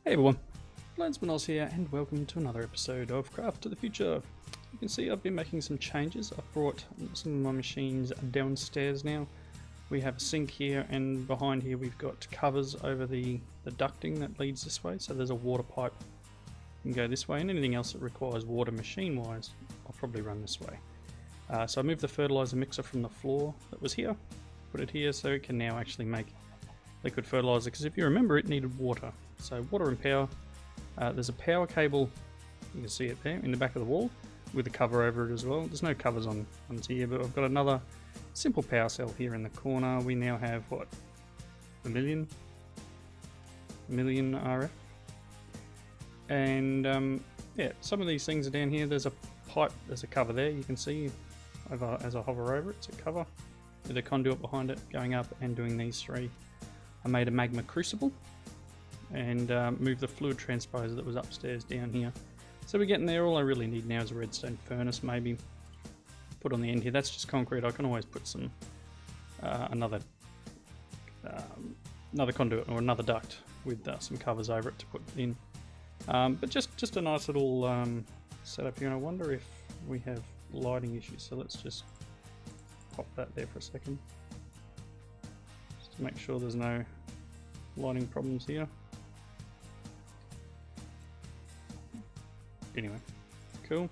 Hey everyone, Oz here and welcome to another episode of Craft to the Future. You can see I've been making some changes. I've brought some of my machines downstairs now. We have a sink here, and behind here we've got covers over the ducting that leads this way, so there's a water pipe that can go this way, and anything else that requires water machine wise I'll probably run this way. So I moved the fertilizer mixer from the floor that was here, put it here so it can now actually make liquid fertilizer, because if you remember it needed water. So water and power. There's a power cable, you can see it there in the back of the wall with a cover over it as well. There's no covers on here, but I've got another simple power cell here in the corner. We now have what, a million RF, and yeah, some of these things are down here. There's a pipe, there's a cover there, you can see as I hover over it. It's a cover with a conduit behind it going up and doing these three. I made a magma crucible and moved the fluid transposer that was upstairs down here. So we're getting there. All I really need now is a redstone furnace, maybe put on the end here. That's just concrete. I can always put some another conduit or another duct with some covers over it to put in. But just a nice little setup here. And I wonder if we have lighting issues. So let's just pop that there for a second, just to make sure there's no lighting problems here. Anyway, cool.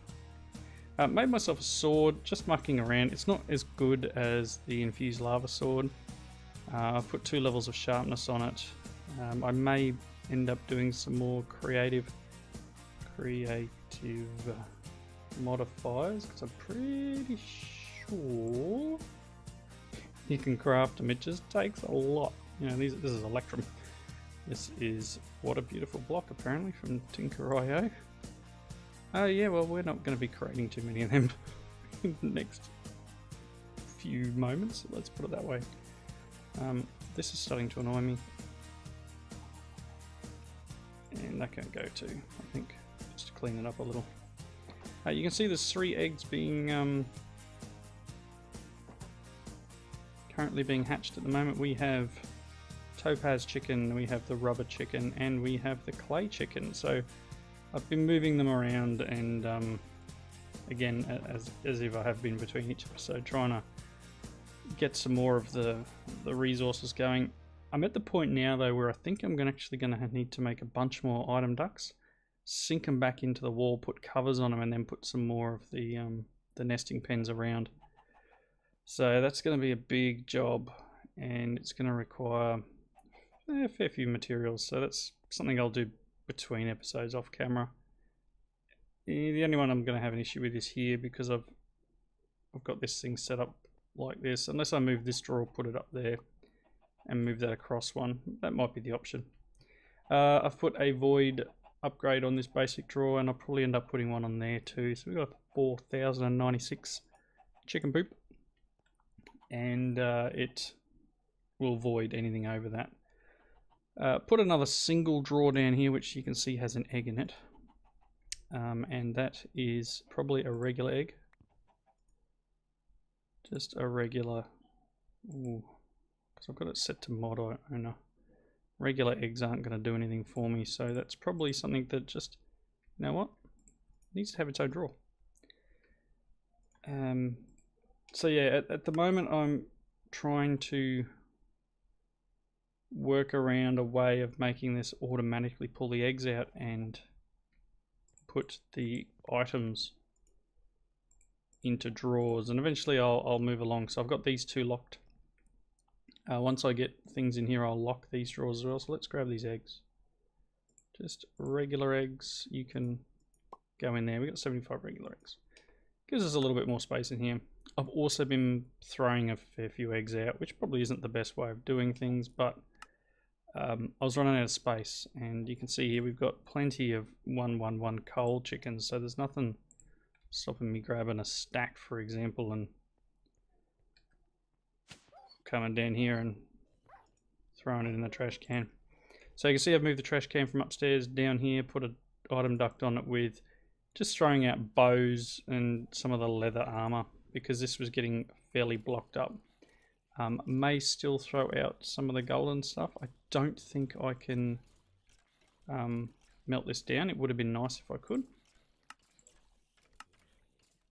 Made myself a sword, just mucking around. It's not as good as the infused lava sword. I've put 2 levels of sharpness on it. I may end up doing some more creative modifiers, because I'm pretty sure you can craft them. It just takes a lot. You know, this is Electrum. This is what a beautiful block, apparently, from Tinker.io. Oh yeah, well, we're not going to be creating too many of them in the next few moments, let's put it that way. This is starting to annoy me. And that can go too, I think, just to clean it up a little. You can see there's 3 eggs being currently being hatched at the moment. We have topaz chicken, we have the rubber chicken, and we have the clay chicken. So I've been moving them around, and again, as if I have been between each episode, trying to get some more of the resources going. I'm at the point now though where I think I'm actually going to need to make a bunch more item ducts, sink them back into the wall, put covers on them, and then put some more of the nesting pens around. So that's going to be a big job, and it's going to require a fair few materials. So that's something I'll do between episodes off camera. The only one I'm going to have an issue with is here, because I've got this thing set up like this. Unless I move this drawer, put it up there, and move that across one, that might be the option. I've put a void upgrade on this basic drawer, and I'll probably end up putting one on there too. So we've got 4096 chicken poop, and it will void anything over that. Put another single drawer down here, which you can see has an egg in it, and that is probably a regular egg, just a regular, because I've got it set to mod owner. Regular eggs aren't going to do anything for me, so that's probably something that just, you know what, needs to have its own drawer. So yeah, at the moment I'm trying to work around a way of making this automatically pull the eggs out and put the items into drawers, and eventually I'll move along. So I've got these 2 locked. Once I get things in here, I'll lock these drawers as well. So let's grab these eggs, just regular eggs. You can go in there. We've got 75 regular eggs, gives us a little bit more space in here. I've also been throwing a fair few eggs out, which probably isn't the best way of doing things, but I was running out of space, and you can see here we've got plenty of 111 coal chickens, so there's nothing stopping me grabbing a stack, for example, and coming down here and throwing it in the trash can. So you can see I've moved the trash can from upstairs down here, put an item duct on it with just throwing out bows and some of the leather armor, because this was getting fairly blocked up. May still throw out some of the golden stuff. I don't think I can melt this down. It would have been nice if I could.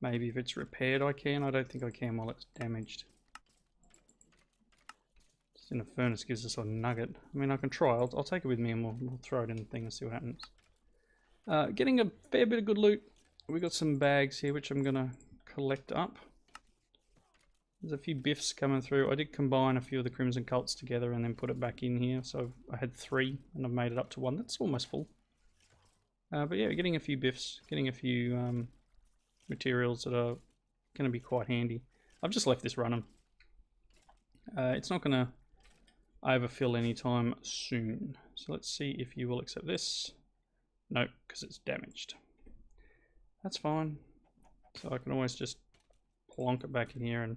Maybe if it's repaired I can. I don't think I can while it's damaged. Just in a furnace gives us a nugget. I mean, I can try. I'll take it with me and we'll throw it in the thing and see what happens. Getting a fair bit of good loot. We got some bags here which I'm going to collect up. There's a few biffs coming through. I did combine a few of the Crimson Cults together and then put it back in here. So I had 3 and I've made it up to 1. That's almost full. But yeah, we're getting a few biffs, getting a few materials that are going to be quite handy. I've just left this running. It's not going to overfill anytime soon. So let's see if you will accept this. No, because it's damaged. That's fine. So I can always just plonk it back in here, and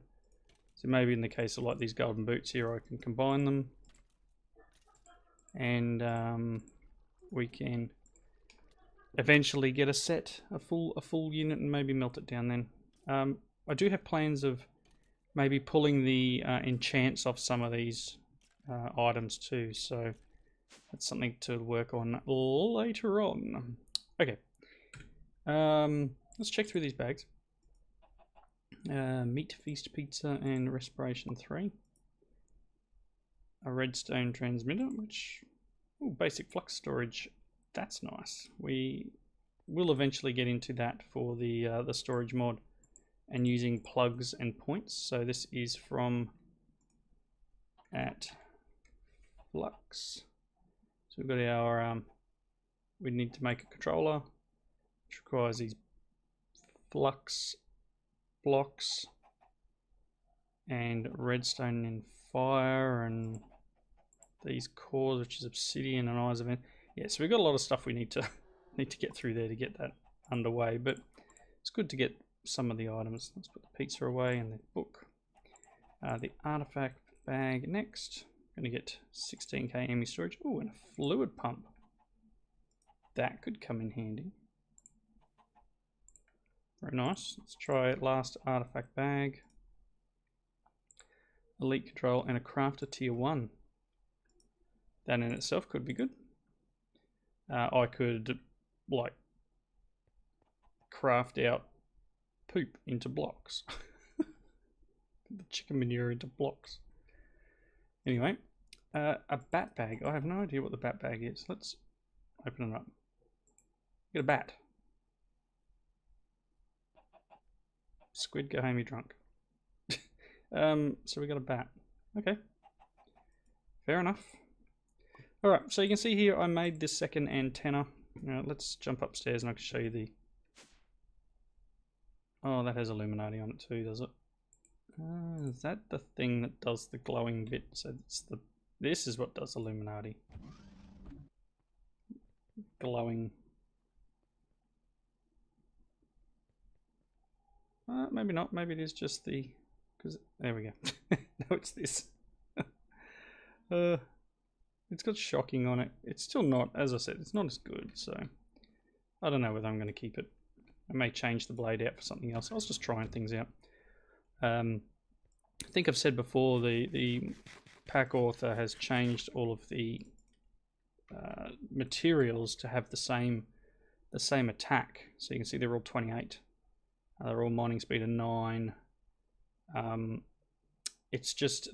so maybe in the case of like these golden boots here, I can combine them, and we can eventually get a set, a full unit, and maybe melt it down then. I do have plans of maybe pulling the enchants off some of these items too, so that's something to work on later on. Okay, let's check through these bags. Meat Feast Pizza and Respiration 3. A redstone transmitter, which... Ooh, basic flux storage. That's nice. We will eventually get into that for the storage mod and using plugs and points. So this is from at Flux. So we've got our... we need to make a controller, which requires these flux blocks and redstone and fire and these cores, which is obsidian and eyes of it. Yeah, so we've got a lot of stuff we need to get through there to get that underway, but it's good to get some of the items. Let's put the pizza away and the book. The artifact bag next. Going to get 16k ME storage. Oh, and a fluid pump. That could come in handy. Very nice. Let's try last artifact bag. Elite control and a crafter tier 1. That in itself could be good. I could like craft out poop into blocks. The chicken manure into blocks. Anyway, a bat bag. I have no idea what the bat bag is. Let's open it up. Get a bat. Squid, go home, you drunk. So we got a bat. Okay. Fair enough. Alright, so you can see here I made this second antenna. Let's jump upstairs and I can show you the... Oh, that has Illuminati on it too, does it? Is that the thing that does the glowing bit? So it's the... This is what does Illuminati. Glowing. Maybe not. Maybe it is just the... Because there we go. No, it's this. It's got shocking on it. It's still not, as I said, it's not as good. So I don't know whether I'm going to keep it. I may change the blade out for something else. I was just trying things out. I think I've said before, the pack author has changed all of the materials to have the same attack. So you can see they're all 28. They're all mining speed of 9. It's just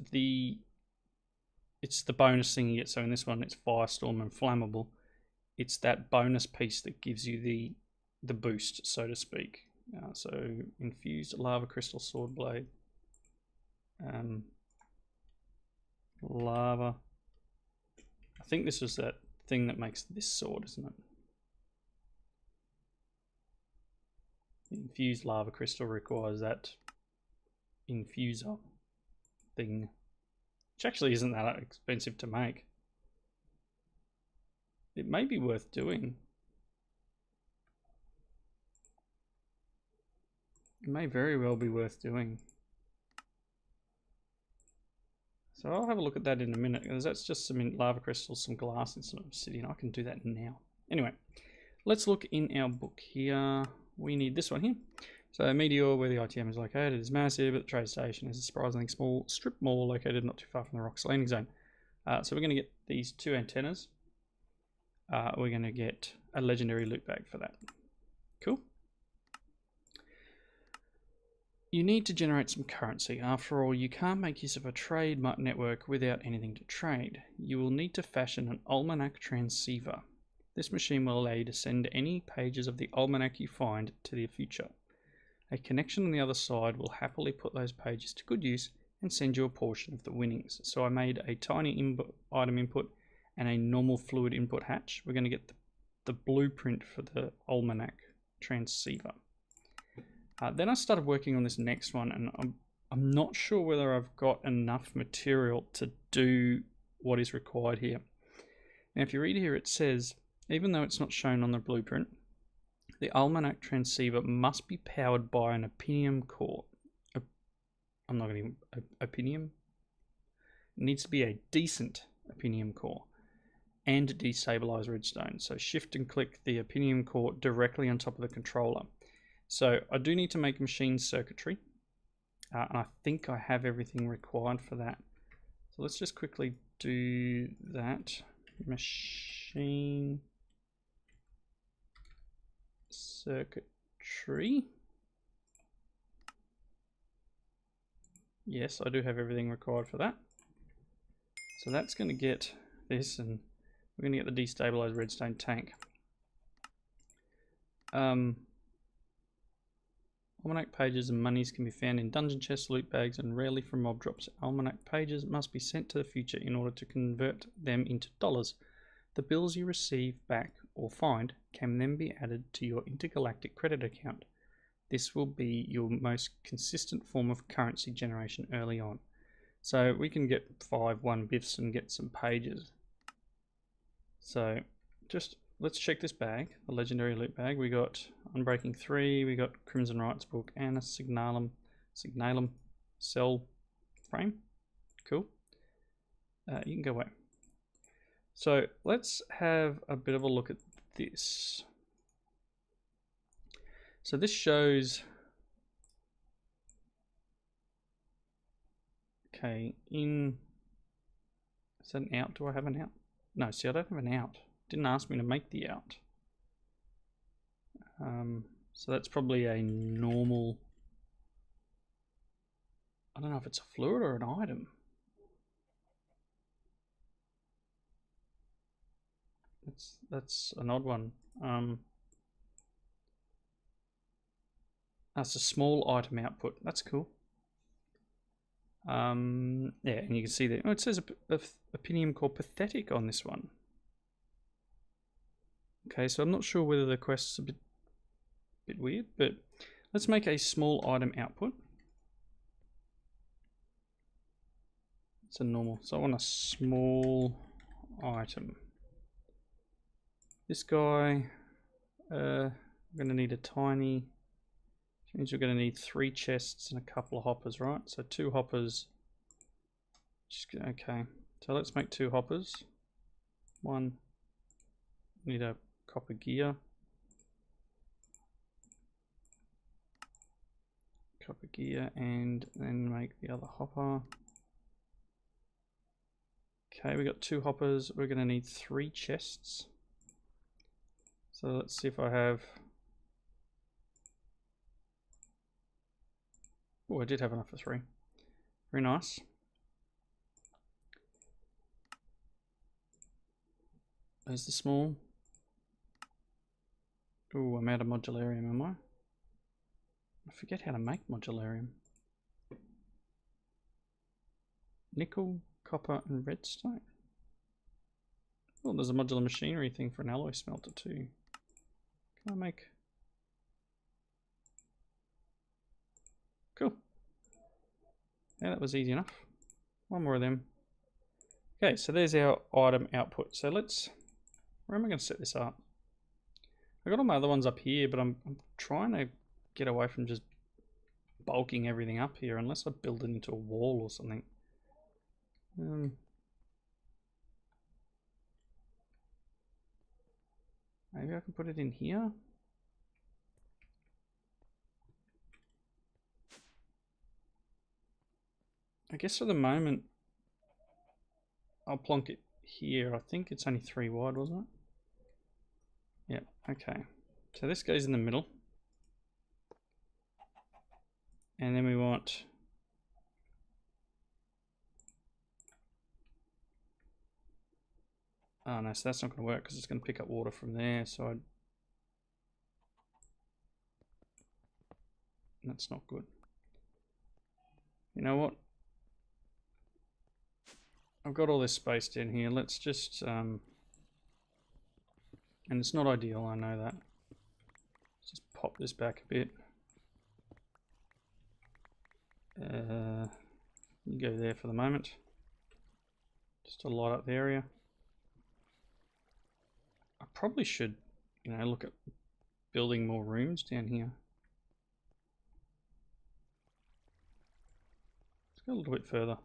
it's the bonus thing you get. So in this one, it's Firestorm and Flammable. It's that bonus piece that gives you the boost, so to speak. So infused lava crystal sword blade. Lava. I think this was that thing that makes this sword, isn't it? Infused lava crystal requires that infuser thing, which actually isn't that expensive to make. It may be worth doing. It may very well be worth doing. So I'll have a look at that in a minute, because that's just some lava crystals, some glass, and some obsidian. I can do that now. Anyway, let's look in our book here. We need this one here. So Meteor, where the ITM is located, is massive, but the trade station is a surprisingly small strip mall located not too far from the Rocks landing zone. So we're going to get these 2 antennas. we're going to get a legendary loot bag for that. Cool. You need to generate some currency. After all, you can't make use of a trade network without anything to trade. You will need to fashion an almanac transceiver. This machine will allow you to send any pages of the almanac you find to the future. A connection on the other side will happily put those pages to good use and send you a portion of the winnings. So I made a tiny item input and a normal fluid input hatch. We're going to get the blueprint for the almanac transceiver. Then I started working on this next one, and I'm not sure whether I've got enough material to do what is required here. Now, if you read here, it says, even though it's not shown on the blueprint, the almanac transceiver must be powered by an Opinium core. I'm not going to Opinium. It needs to be a decent Opinium core and destabilize redstone. So shift and click the Opinium core directly on top of the controller. So I do need to make machine circuitry, and I think I have everything required for that. So let's just quickly do that. Machine circuitry. Yes, I do have everything required for that. So that's going to get this, and we're going to get the destabilized redstone tank. Almanac pages and monies can be found in dungeon chests, loot bags, and rarely from mob drops. Almanac pages must be sent to the future in order to convert them into dollars. The bills you receive back or find can then be added to your intergalactic credit account. This will be your most consistent form of currency generation early on. So we can get 5 1-bits and get some pages. So just let's check this bag, the legendary loot bag. We got Unbreaking 3, we got Crimson Rights book, and a Signalum cell frame. Cool. You can go away. So let's have a bit of a look at this. So this shows, okay, is that an out? Do I have an out? No, see, I don't have an out. Didn't ask me to make the out. So that's probably a normal, I don't know if it's a fluid or an item. That's an odd one. That's a small item output. That's cool. Yeah, and you can see that. Oh, it says a Opinium core pathetic on this one. Okay, so I'm not sure whether the quest's a bit weird, but let's make a small item output. It's a normal, so I want a small item. This guy, we're going to need a tiny, which means we're going to need 3 chests and a couple of hoppers, right? So 2 hoppers. Okay, so let's make 2 hoppers. 1, need a copper gear. Copper gear, and then make the other hopper. Okay, we got 2 hoppers. We're going to need 3 chests. So let's see if I have. Oh, I did have enough for 3. Very nice. There's the small. Oh, I'm out of modularium, am I? I forget how to make modularium. Nickel, copper, and redstone. Oh, there's a modular machinery thing for an alloy smelter too. Can I make? Cool. Yeah, that was easy enough. 1 more of them. Okay, so there's our item output. So let's, where am I going to set this up? I got all my other ones up here, but I'm trying to get away from just bulking everything up here, unless I build it into a wall or something. Maybe I can put it in here. I guess for the moment, I'll plonk it here. I think it's only 3 wide, wasn't it? Yep, okay. So this goes in the middle. And then we want... Oh no, so that's not going to work because it's going to pick up water from there, so that's not good. You know what? I've got all this space down here. Let's just... and it's not ideal, I know that. Let's just pop this back a bit. You go there for the moment. Just to light up the area. I probably should, you know, look at building more rooms down here. Let's go a little bit further.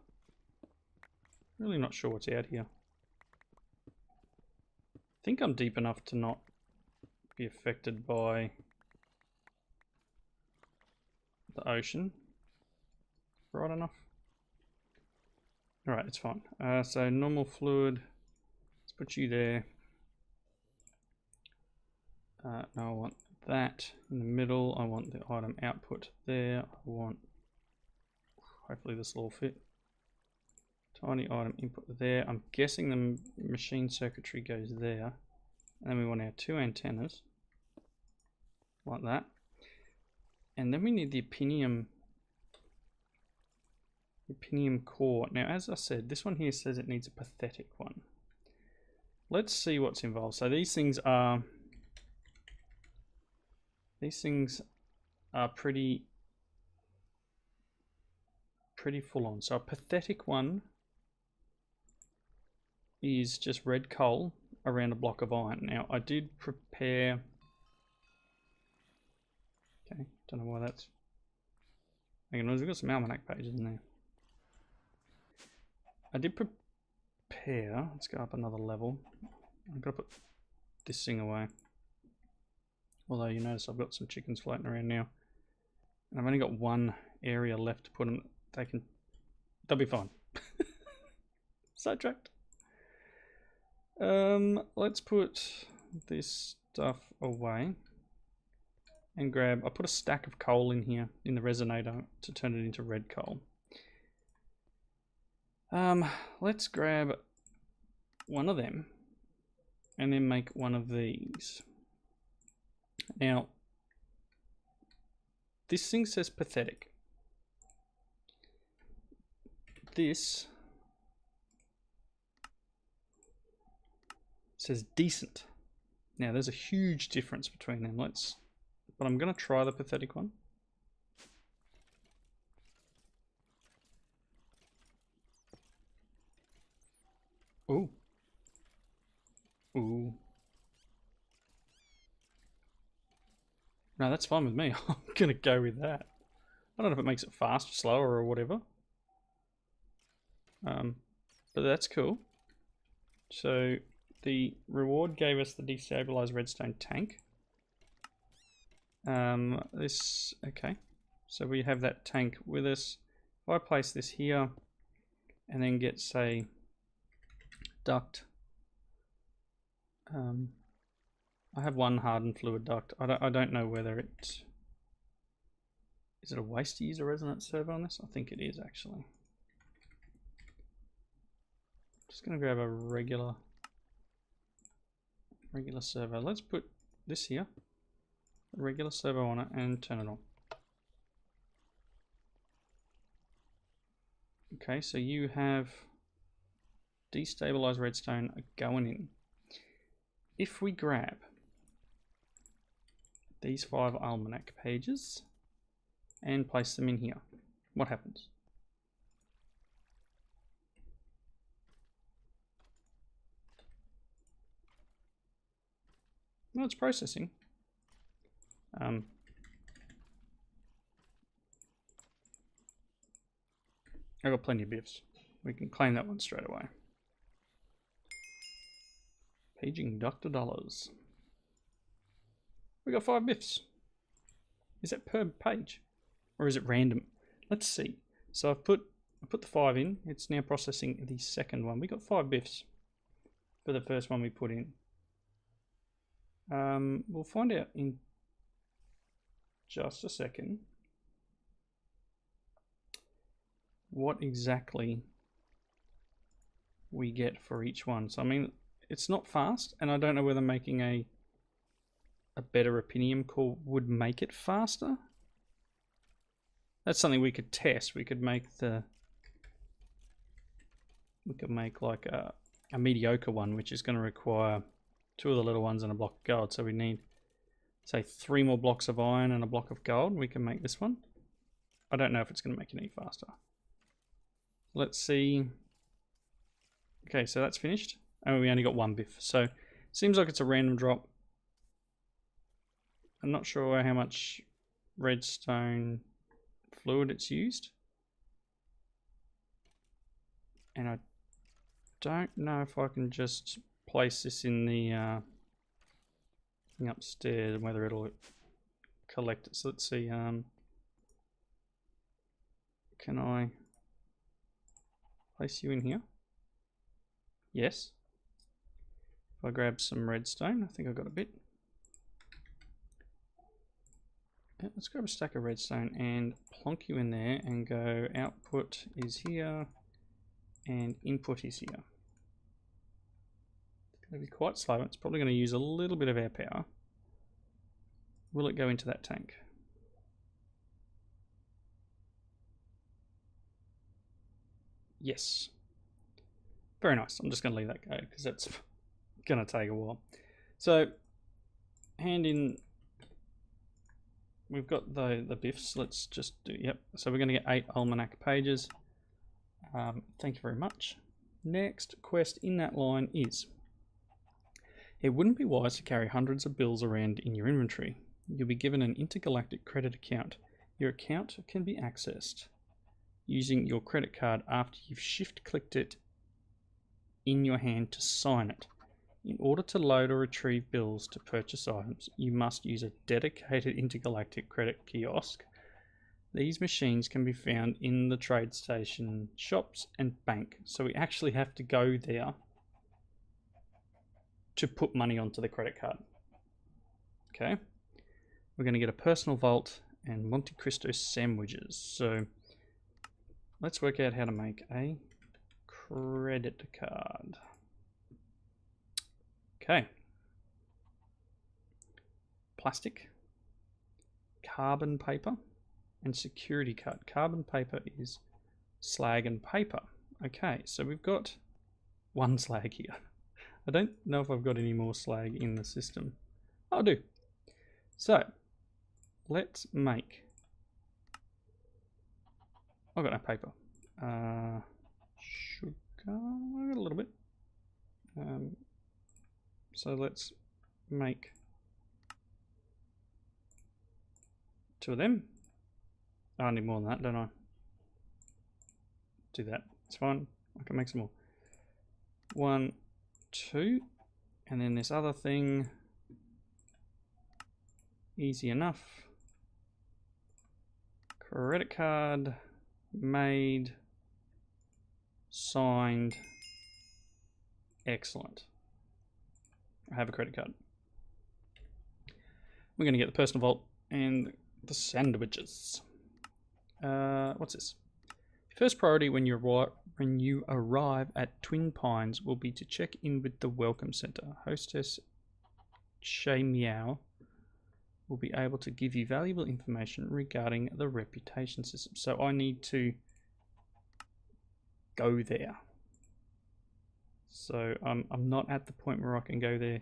Really not sure what's out here. I think I'm deep enough to not be affected by the ocean. Right enough. Alright, it's fine. So normal fluid. Let's put you there. No, I want that in the middle. I want the item output there. I want, hopefully this will all fit. Tiny item input there. I'm guessing the machine circuitry goes there. And then we want our 2 antennas. Like that. And then we need the Opinium core. Now, as I said, this one here says it needs a pathetic one. Let's see what's involved. So these things are pretty full on. So a pathetic one is just red coal around a block of iron. Now I did prepare, okay, don't know why that's, hang on, we've got some almanac pages in there. I did prepare, let's go up another level. I'm gonna put this thing away. Although you notice I've got some chickens floating around now. And I've only got one area left to put them, they'll be fine. Sidetracked. Let's put this stuff away and grab, I put a stack of coal in here in the resonator to turn it into red coal. Let's grab one of them and then make one of these. Now, this thing says pathetic. This says decent. Now, there's a huge difference between them. But I'm going to try the pathetic one. Ooh. Ooh. No, that's fine with me. I'm going to go with that. I don't know if it makes it faster, slower, or whatever. But that's cool. So the reward gave us the destabilized redstone tank. Okay. So we have that tank with us. If I place this here and then get, say, duct. I have one hardened fluid duct. I don't know whether it is it a waste to use a resonance servo on this? I think it is actually. Just gonna grab a regular servo. Let's put this here, a regular servo on it, and turn it on. Okay, so you have destabilized redstone going in. If we grab these 5 almanac pages and place them in here, what happens? Well, it's processing. I've got plenty of biffs. We can claim that one straight away. Paging Dr. Dollars. We got 5 biffs. Is that per page? Or is it random? Let's see. So I put the 5 in. It's now processing the second one. We got 5 biffs for the first one we put in. We'll find out in just a second what exactly we get for each one. So I mean, it's not fast, and I don't know whether making a better opinion core would make it faster. That's something we could test. We could make like a mediocre one, which is going to require 2 of the little ones and a block of gold. So we need, say, 3 more blocks of iron and a block of gold. We can make this one. I don't know if it's going to make it any faster. Let's see. Okay, so that's finished. And we only got 1 biff. So seems like it's a random drop. I'm not sure how much redstone fluid it's used. And I don't know if I can just place this in the thing upstairs and whether it'll collect it. So let's see. Can I place you in here? Yes. If I grab some redstone, I think I've got a bit. Yeah, let's grab a stack of redstone and plonk you in there and go output is here and input is here. It's going to be quite slow. It's probably going to use a little bit of our power. Will it go into that tank? Yes. Very nice. I'm just going to leave that go because that's going to take a while. So, hand in. We've got the biffs. Let's just do, yep. So we're going to get 8 almanac pages. Thank you very much. Next quest in that line is, it wouldn't be wise to carry hundreds of bills around in your inventory. You'll be given an intergalactic credit account. Your account can be accessed using your credit card after you've shift-clicked it in your hand to sign it. In order to load or retrieve bills to purchase items, you must use a dedicated intergalactic credit kiosk. These machines can be found in the trade station, shops, and bank. So we actually have to go there to put money onto the credit card. Okay. We're going to get a personal vault and Monte Cristo sandwiches. So let's work out how to make a credit card. Okay. Plastic, carbon paper, and security card. Carbon paper is slag and paper. Okay, so we've got 1 slag here. I don't know if I've got any more slag in the system. I do. So let's make. I've got no paper. Sugar. I've got a little bit. So let's make 2 of them. I need more than that, don't I? Do that. It's fine. I can make some more. 1, 2. And then this other thing. Easy enough. Credit card. Made. Signed. Excellent. I have a credit card. We're going to get the personal vault and the sandwiches. What's this? First priority when you arrive at Twin Pines will be to check in with the Welcome Center. Hostess Shay Meow will be able to give you valuable information regarding the reputation system. So I need to go there. So I'm not at the point where I can go there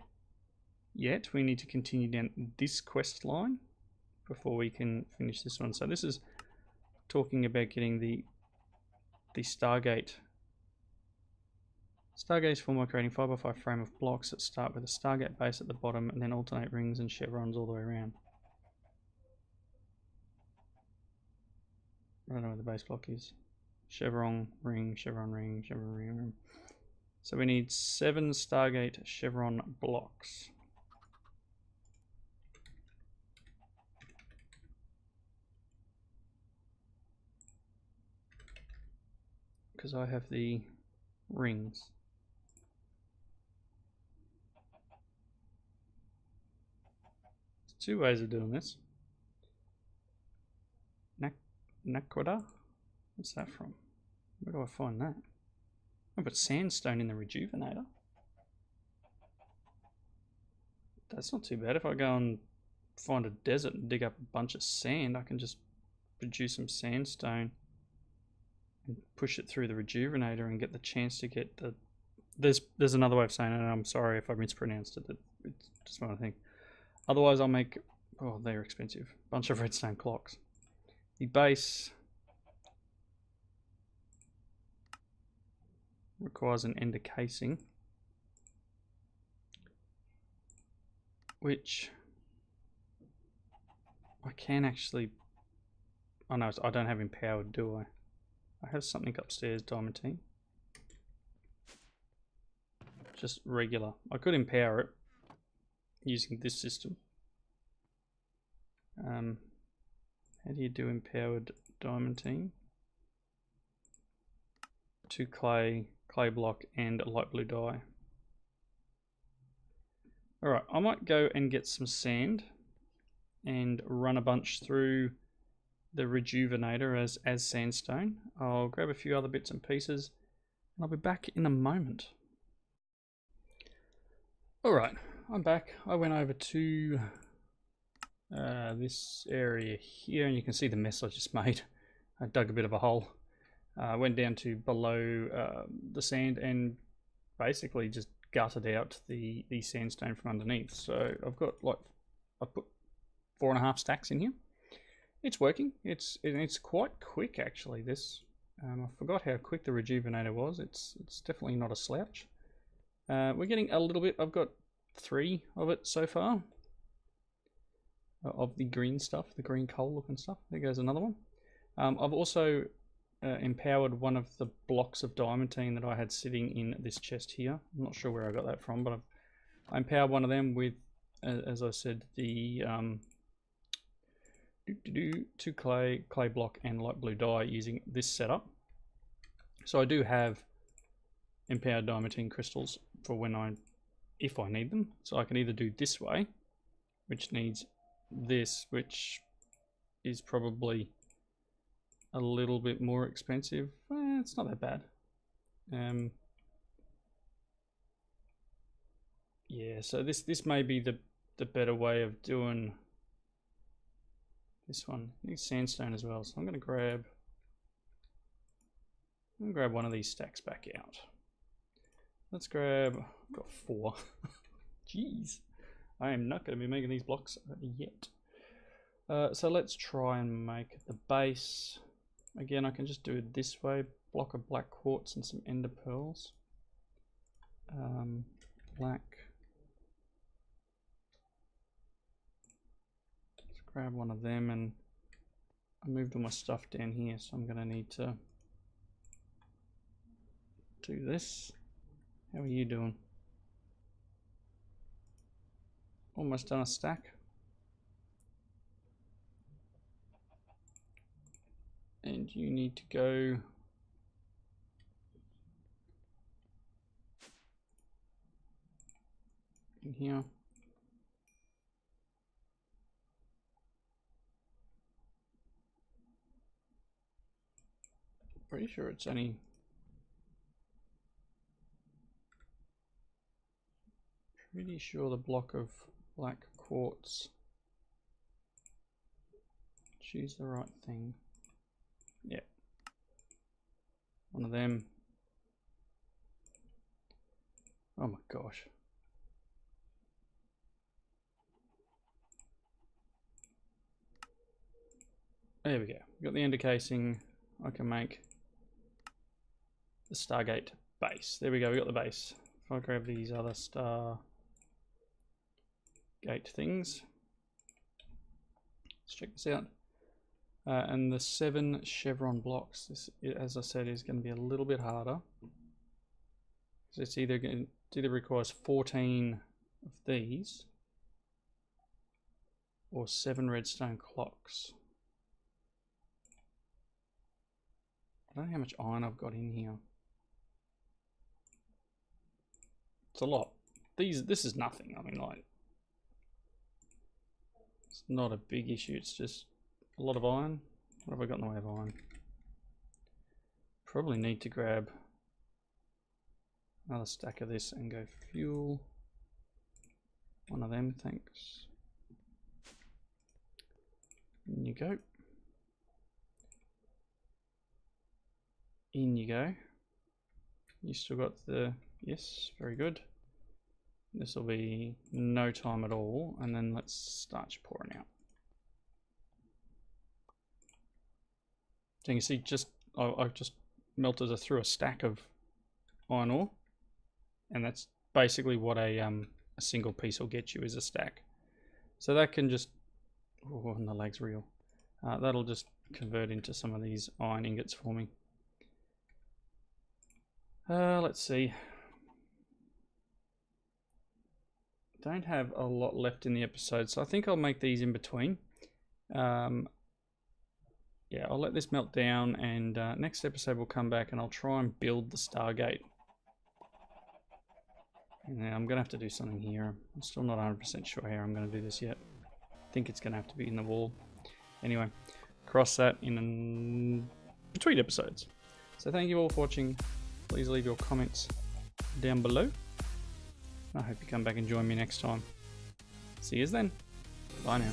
yet. We need to continue down this quest line before we can finish this one. So this is talking about getting the Stargate. Stargates form by creating 5x5 frame of blocks that start with a Stargate base at the bottom and then alternate rings and chevrons all the way around. I don't know where the base block is. Chevron, ring, chevron, ring, chevron, ring. So we need 7 Stargate chevron blocks. Because I have the rings. two ways of doing this. Naquada? What's that from? Where do I find that? I put sandstone in the rejuvenator. That's not too bad. If I go and find a desert and dig up a bunch of sand, I can just produce some sandstone and push it through the rejuvenator and get the chance to get the... There's another way of saying it, and I'm sorry if I mispronounced it. It's just one thing. Otherwise I'll make... Oh, they're expensive. Bunch of redstone clocks. The base requires an ender casing, which I can actually... Oh no, I don't have empowered, do I? I have something upstairs, diamantine. Just regular. I could empower it using this system. How do you do empowered diamantine? 2 clay block, and a light blue dye. Alright, I might go and get some sand and run a bunch through the rejuvenator as sandstone. I'll grab a few other bits and pieces and I'll be back in a moment. Alright, I'm back. I went over to this area here, and you can see the mess I just made. I dug a bit of a hole. Went down to below the sand and basically just gutted out the sandstone from underneath. So I've got I put 4.5 stacks in here. It's working. It's quite quick actually. This I forgot how quick the rejuvenator was. It's definitely not a slouch. We're getting a little bit. I've got 3 of it so far. Of the green stuff, the green coal looking stuff. There goes another one. I've also empowered one of the blocks of diamantine that I had sitting in this chest here. I'm not sure where I got that from, but I empowered one of them with, as I said, the 2 clay block and light blue dye using this setup. So I do have empowered diamantine crystals for if I need them. So I can either do this way, which needs this, which is probably a little bit more expensive. It's not that bad. Yeah, so this may be the better way of doing this one. It needs sandstone as well, so I'm gonna grab one of these stacks back out. Let's grab, I've got 4. Jeez. I am not going to be making these blocks yet. So let's try and make the base. Again, I can just do it this way. Block of black quartz and some ender pearls. Black. Let's grab one of them, and I moved all my stuff down here, so I'm going to need to do this. How are you doing? Almost done a stack. And you need to go in here. Pretty sure it's only... Pretty sure the block of black quartz. Choose the right thing. Yeah. One of them. Oh my gosh. There we go. We've got the ender casing. I can make the Stargate base. There we go, we got the base. If I grab these other Stargate things. Let's check this out. And the 7 chevron blocks, this, as I said, is going to be a little bit harder. So it either requires 14 of these or 7 redstone clocks. I don't know how much iron I've got in here. It's a lot. This is nothing. I mean, like, It's not a big issue, it's just a lot of iron. What have I got in the way of iron? Probably need to grab another stack of this and go fuel. One of them, thanks. In you go. In you go. You still got the, yes, very good. This will be no time at all, and then let's start pouring out. So you can see, I've just melted through a stack of iron ore, and that's basically what a single piece will get you, is a stack. So that can just, oh, and the leg's real. That'll just convert into some of these iron ingots for me. Let's see. Don't have a lot left in the episode, so I think I'll make these in between. Yeah, I'll let this melt down, and next episode we'll come back and I'll try and build the Stargate. Yeah, I'm going to have to do something here. I'm still not 100% sure how I'm going to do this yet. I think it's going to have to be in the wall. Anyway, cross that in between episodes. So thank you all for watching. Please leave your comments down below. I hope you come back and join me next time. See you then. Bye now.